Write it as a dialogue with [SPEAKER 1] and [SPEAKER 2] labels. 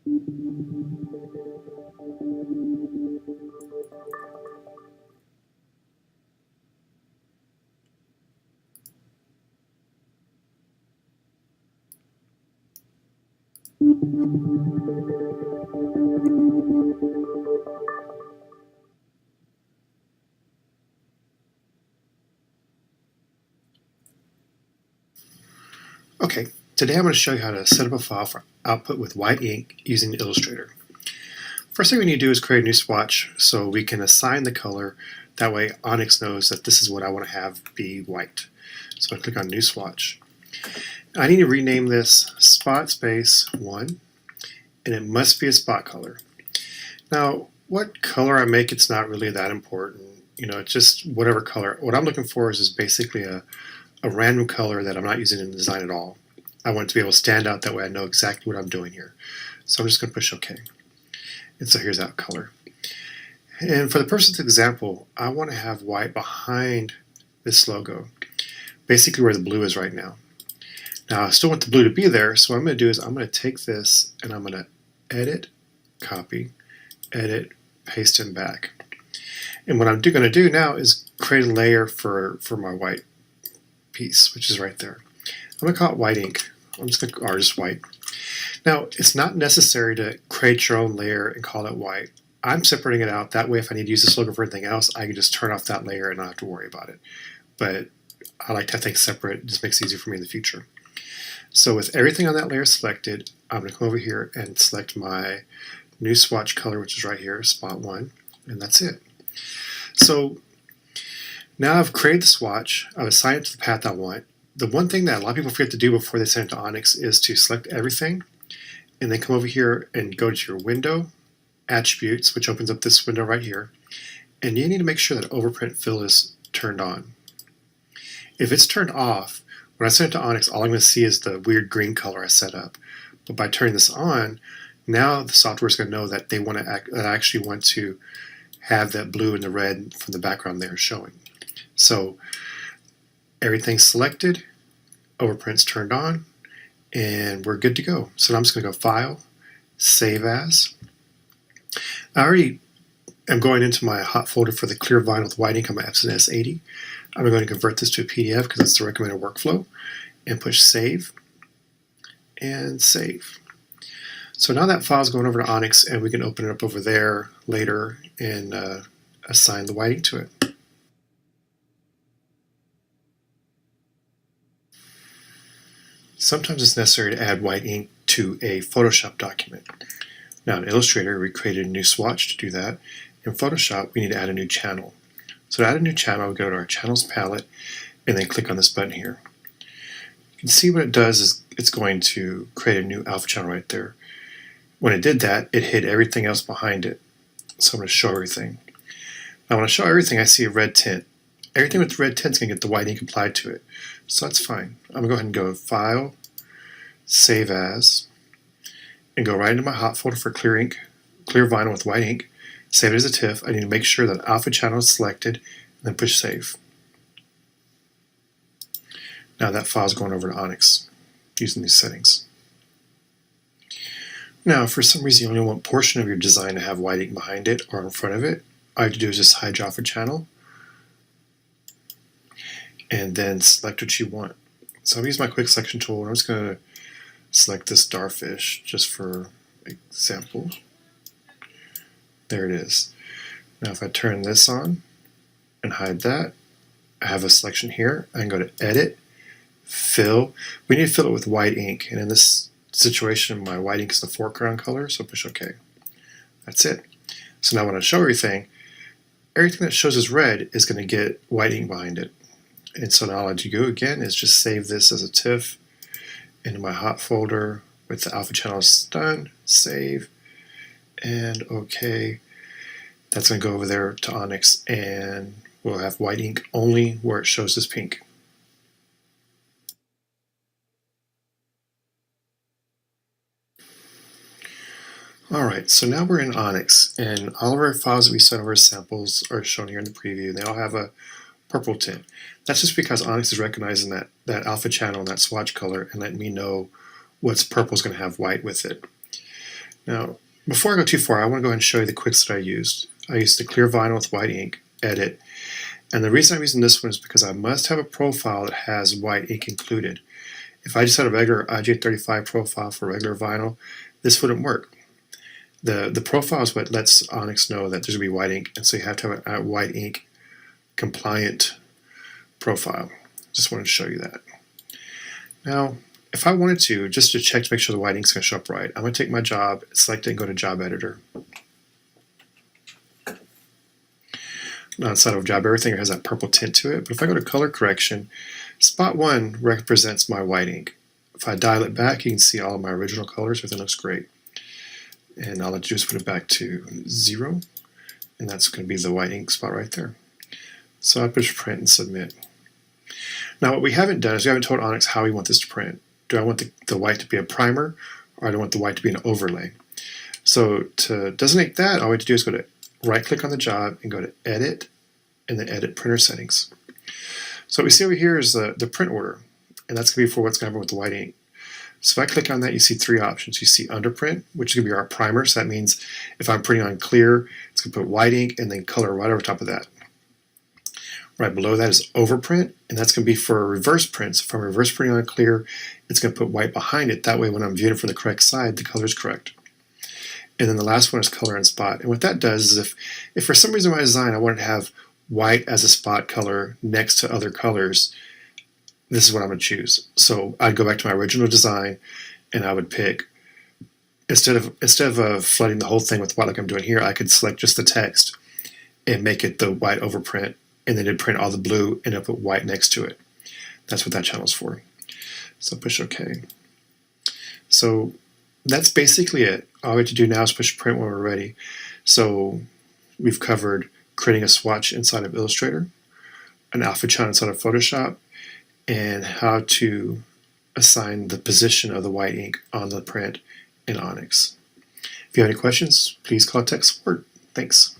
[SPEAKER 1] Okay, today I'm going to show you how to set up a file for output with white ink using Illustrator. First thing we need to do is create a new swatch so we can assign the color. That way Onyx knows that this is what I want to have be white. So I click on New Swatch. I need to rename this Spot Space 1, and it must be a spot color. Now, what color I make, it's not really that important. It's just whatever color. What I'm looking for is basically a random color that I'm not using in the design at all. I want it to be able to stand out, that way I know exactly what I'm doing here. So I'm just going to push OK. And so here's that color. And for the purpose of the example, I want to have white behind this logo, basically where the blue is right now. Now I still want the blue to be there, so what I'm going to do is I'm going to take this and I'm going to edit, copy, edit, paste and back. And what I'm going to do now is create a layer for my white piece, which is right there. I'm going to call it white ink. I'm just going to, or just white. Now, it's not necessary to create your own layer and call it white. I'm separating it out. That way, if I need to use this logo for anything else, I can just turn off that layer and not have to worry about it. But I like to have things separate. It just makes it easier for me in the future. So with everything on that layer selected, I'm going to come over here and select my new swatch color, which is right here, Spot 1, and that's it. So now I've created the swatch. I've assigned it to the path I want. The one thing that a lot of people forget to do before they send it to Onyx is to select everything and then come over here and go to your window, attributes, which opens up this window right here, and you need to make sure that overprint fill is turned on. If it's turned off, when I send it to Onyx, all I'm going to see is the weird green color I set up. But by turning this on, now the software is going to know that they want to that I actually want to have that blue and the red from the background there showing. So everything's selected, overprint's turned on, and we're good to go. So now I'm just going to go File, Save As. I already am going into my hot folder for the clear vinyl with white ink on my Epson S80. I'm going to convert this to a PDF because it's the recommended workflow, and push Save and Save. So now that file is going over to Onyx, and we can open it up over there later and assign the white ink to it. Sometimes it's necessary to add white ink to a Photoshop document. Now in Illustrator, we created a new swatch to do that. In Photoshop, we need to add a new channel. So to add a new channel, we go to our Channels palette and then click on this button here. You can see what it does is it's going to create a new alpha channel right there. When it did that, it hid everything else behind it. So I'm going to show everything. Now when I show everything, I see a red tint. Everything with the red tint is going to get the white ink applied to it. So that's fine. I'm going to go ahead and go File, Save As, and go right into my hot folder for clear ink, clear vinyl with white ink. Save it as a TIFF. I need to make sure that alpha channel is selected, and then push Save. Now that file is going over to Onyx using these settings. Now, if for some reason you only want a portion of your design to have white ink behind it or in front of it, all you have to do is just hide your alpha channel and then select what you want. So I'm using my quick selection tool, and I'm just going to select this starfish just for example. There it is. Now if I turn this on and hide that, I have a selection here. I can go to Edit, Fill. We need to fill it with white ink, and in this situation my white ink is the foreground color, so push OK. That's it. So now when I show everything that shows as red is going to get white ink behind it. And so now all I do again is just save this as a TIFF into my hot folder with the alpha channels done, save, and OK. That's going to go over there to Onyx, and we'll have white ink only where it shows as pink. Alright, so now we're in Onyx, and all of our files that we sent over as samples are shown here in the preview. They all have a purple tint. That's just because Onyx is recognizing that alpha channel and that swatch color and letting me know what's purple is going to have white with it. Now, before I go too far, I want to go ahead and show you the quits that I used. I used the clear vinyl with white ink, edit, and the reason I'm using this one is because I must have a profile that has white ink included. If I just had a regular IJ35 profile for regular vinyl, this wouldn't work. The profile is what lets Onyx know that there's going to be white ink, and so you have to have a white ink compliant profile. Just wanted to show you that. Now, if I wanted to, just to check to make sure the white ink's going to show up right, I'm going to take my job, select it, and go to Job Editor. Now, inside of Job, everything has that purple tint to it, but if I go to Color Correction, Spot 1 represents my white ink. If I dial it back, you can see all of my original colors. Everything looks great. And all I do is put it back to 0, and that's going to be the white ink spot right there. So I push Print and Submit. Now, what we haven't done is we haven't told Onyx how we want this to print. Do I want the white to be a primer, or do I want the white to be an overlay? So to designate that, all we have to do is go to right-click on the job and go to Edit, and then Edit Printer Settings. So what we see over here is the print order, and that's going to be for what's going to happen with the white ink. So if I click on that, you see three options. You see Underprint, which is going to be our primer. So that means if I'm printing on clear, it's going to put white ink and then color right over top of that. Right below that is Overprint, and that's going to be for reverse prints. If I'm reverse printing on clear, it's going to put white behind it. That way, when I'm viewing it from the correct side, the color is correct. And then the last one is Color and Spot. And what that does is if for some reason in my design I wanted to have white as a spot color next to other colors, this is what I'm going to choose. So I'd go back to my original design, and I would pick, instead of flooding the whole thing with white like I'm doing here, I could select just the text and make it the white overprint, and then it'd print all the blue and I'd put white next to it. That's what that channel's for. So push OK. So that's basically it. All we have to do now is push print when we're ready. So we've covered creating a swatch inside of Illustrator, an alpha channel inside of Photoshop, and how to assign the position of the white ink on the print in Onyx. If you have any questions, please contact support. Thanks.